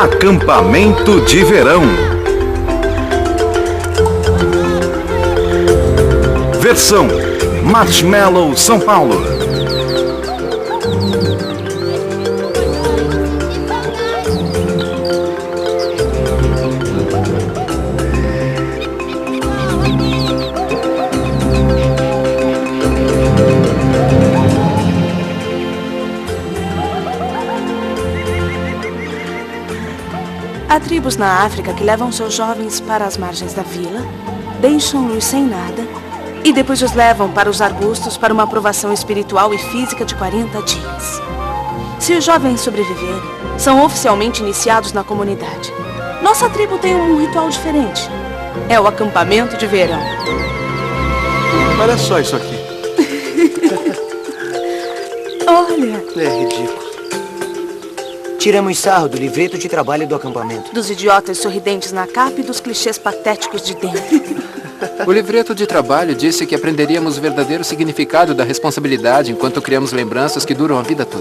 Acampamento de verão. Versão Marshmallow São Paulo. Há tribos na África que levam seus jovens para as margens da vila, deixam-nos sem nada e depois os levam para os arbustos para uma aprovação espiritual e física de 40 dias. Se os jovens sobreviverem, são oficialmente iniciados na comunidade. Nossa tribo tem um ritual diferente. É o acampamento de verão. Olha só isso aqui. Olha! É ridículo. Tiramos sarro do livreto de trabalho do acampamento. Dos idiotas sorridentes na capa e dos clichês patéticos de dentro. O livreto de trabalho disse que aprenderíamos o verdadeiro significado da responsabilidade enquanto criamos lembranças que duram a vida toda.